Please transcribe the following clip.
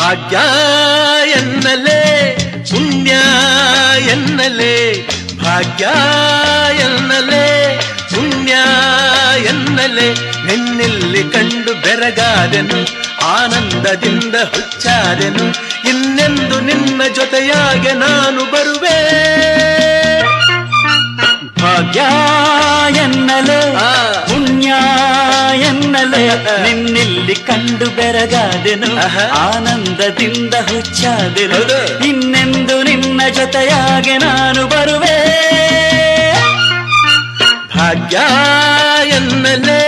ಭಾಗ್ಯ ಎನ್ನಲೇ ಪುಣ್ಯ ಎನ್ನಲೇ ಭಾಗ್ಯ ಎನ್ನಲೇ ಪುಣ್ಯ ಎನ್ನಲೇ ನಿನ್ನಲ್ಲಿ ಕಂಡು ಬೆರಗಾದೆನು ಆನಂದದಿಂದ ಹುಚ್ಚಾದೆನು ಇನ್ನೆಂದು ನಿನ್ನ ಜೊತೆಯಾಗೆ ನಾನು ಬರುವೆ ಭಾಗ್ಯ ಎನ್ನಲೆ ಪುಣ್ಯ ಎನ್ನಲೆ ನಿನ್ನಿಲ್ಲಿ ಕಂಡು ಬೆರಗಾದೆನು ಆನಂದದಿಂದ ಹುಚ್ಚಾದೆನು ಇನ್ನೆಂದು ನಿನ್ನ ಜೊತೆಯಾಗೆ ನಾನು ಬರುವೆ ಭಾಗ್ಯ ಎನ್ನಲೆ